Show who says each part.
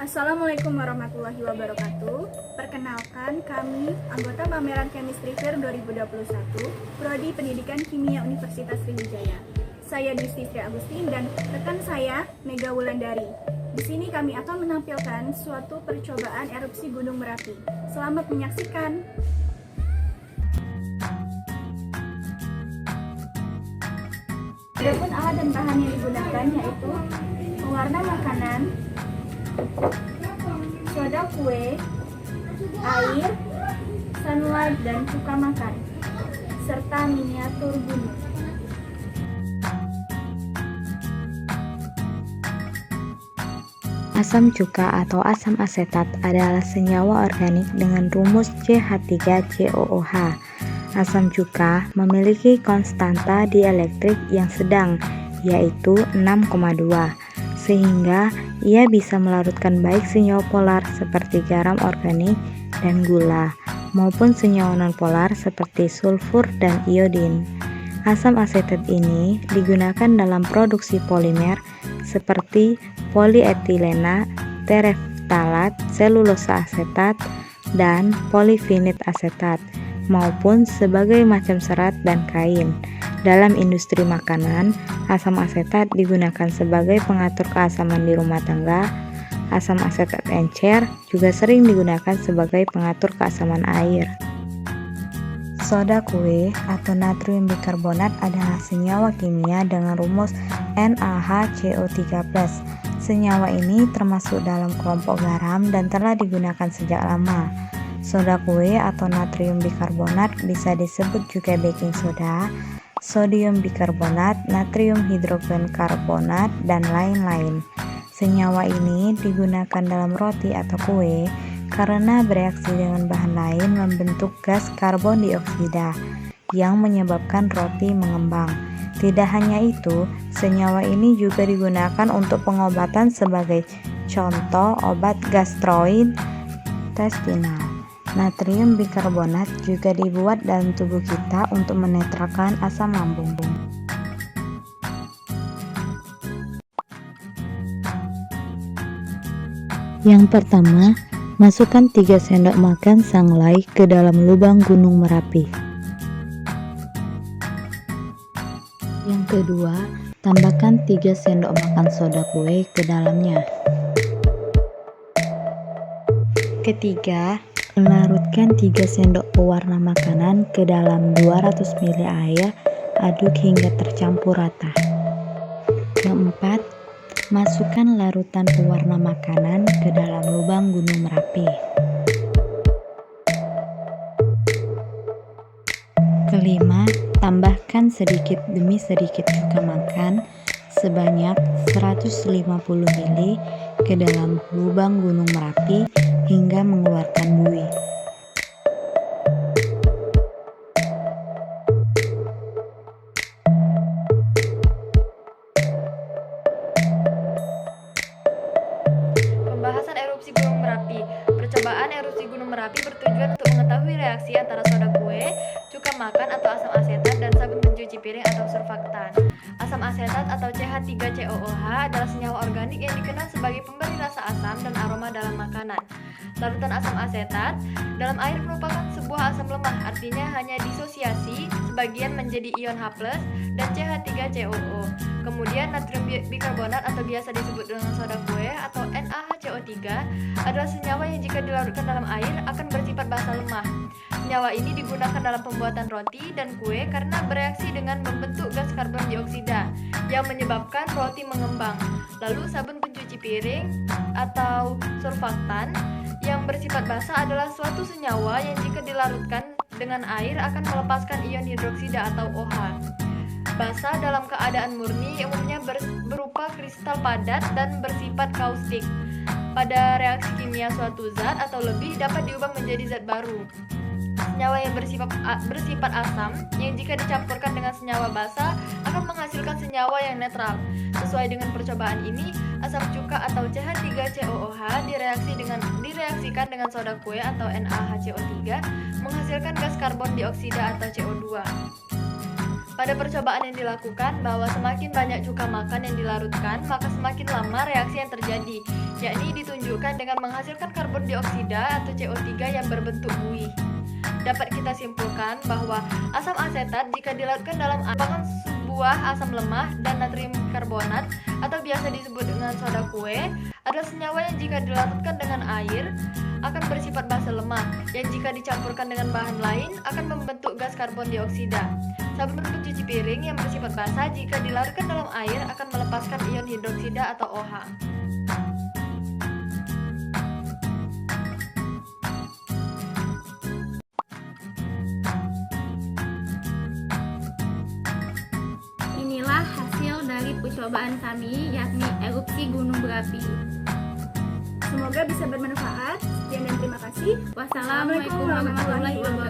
Speaker 1: Assalamualaikum warahmatullahi wabarakatuh. Perkenalkan, kami anggota pameran Chemistry Fair 2021, Prodi Pendidikan Kimia Universitas Sriwijaya. Saya Disti Sri Agustin dan rekan saya Mega Wulandari. Di sini kami akan menampilkan suatu percobaan erupsi Gunung Merapi. Selamat menyaksikan. Adapun alat dan bahan yang digunakan yaitu pewarna makanan, soda kue, air, sunlight dan cuka makan, serta miniatur gunung.
Speaker 2: Asam cuka atau asam asetat adalah senyawa organik dengan rumus CH3COOH. Asam cuka memiliki konstanta dielektrik yang sedang, yaitu 6,2, sehingga ia bisa melarutkan baik senyawa polar seperti garam organik dan gula, maupun senyawa nonpolar seperti sulfur dan iodin. Asam asetat ini digunakan dalam produksi polimer seperti polietilena, tereftalat, selulosa asetat, dan polivinil asetat, maupun sebagai macam serat dan kain. Dalam industri makanan, asam asetat digunakan sebagai pengatur keasaman di rumah tangga. Asam asetat encer juga sering digunakan sebagai pengatur keasaman air. Soda kue atau natrium bikarbonat adalah senyawa kimia dengan rumus NaHCO3+. Senyawa ini termasuk dalam kelompok garam dan telah digunakan sejak lama. Soda kue atau natrium bikarbonat bisa disebut juga baking soda, sodium bikarbonat, natrium hidrogen karbonat, dan lain-lain. Senyawa ini digunakan dalam roti atau kue karena bereaksi dengan bahan lain membentuk gas karbon dioksida yang menyebabkan roti mengembang. Tidak hanya itu, senyawa ini juga digunakan untuk pengobatan sebagai contoh obat gastrointestinal. Natrium bikarbonat juga dibuat dalam tubuh kita untuk menetralkan asam lambung. Yang pertama, masukkan 3 sendok makan sunlight ke dalam lubang Gunung Merapi. Yang kedua, tambahkan 3 sendok makan soda kue ke dalamnya. Ketiga, larutkan 3 sendok pewarna makanan ke dalam 200 ml air, aduk hingga tercampur rata. Keempat, masukkan larutan pewarna makanan ke dalam lubang Gunung Merapi. Kelima, tambahkan sedikit demi sedikit cuka makan sebanyak 150 ml ke dalam lubang Gunung Merapi hingga mengeluarkan buih.
Speaker 3: Pembahasan erupsi Gunung Merapi. Percobaan erupsi Gunung Merapi bertujuan untuk mengetahui reaksi antara soda kue, cuka makan atau asam asetat, dan sabun pencuci piring atau surfaktan. Asam asetat atau CH3COOH adalah senyawa organik yang dikenal sebagai pemberi rasa asam dan aroma dalam makanan. Larutan asam asetat dalam air merupakan sebuah asam lemah, artinya hanya disosiasi sebagian menjadi ion H+ dan CH3COO. Kemudian natrium bikarbonat atau biasa disebut dengan soda kue atau NaHCO3 adalah senyawa yang jika dilarutkan dalam air akan bersifat basa lemah. Senyawa ini digunakan dalam pembuatan roti dan kue karena bereaksi dengan membentuk gas karbon dioksida yang menyebabkan roti mengembang. Lalu sabun pencuci piring atau surfaktan yang bersifat basa adalah suatu senyawa yang jika dilarutkan dengan air akan melepaskan ion hidroksida atau OH. Basa dalam keadaan murni umumnya berupa kristal padat dan bersifat kaustik. Pada reaksi kimia suatu zat atau lebih dapat diubah menjadi zat baru. Senyawa yang bersifat asam yang jika dicampurkan dengan senyawa basa akan menghasilkan senyawa yang netral. Sesuai dengan percobaan ini, asam cuka atau CH3COOH direaksikan dengan soda kue atau NaHCO3 menghasilkan gas karbon dioksida atau CO2. Pada percobaan yang dilakukan bahwa semakin banyak cuka makan yang dilarutkan, maka semakin lama reaksi yang terjadi, yakni ditunjukkan dengan menghasilkan karbon dioksida atau CO3 yang berbentuk buih. Dapat kita simpulkan bahwa asam asetat jika dilarutkan dalam merupakan sebuah asam lemah, dan natrium karbonat atau biasa disebut dengan soda kue adalah senyawa yang jika dilarutkan dengan air akan bersifat basa lemah, yang jika dicampurkan dengan bahan lain akan membentuk gas karbon dioksida. Sabun untuk cuci piring yang bersifat basah jika dilarutkan dalam air akan melepaskan ion hidroksida atau OH.
Speaker 4: Inilah hasil dari percobaan kami, yakni erupsi gunung berapi.
Speaker 1: Semoga bisa bermanfaat. Sekian dan terima kasih.
Speaker 4: Wassalamualaikum warahmatullahi wabarakatuh.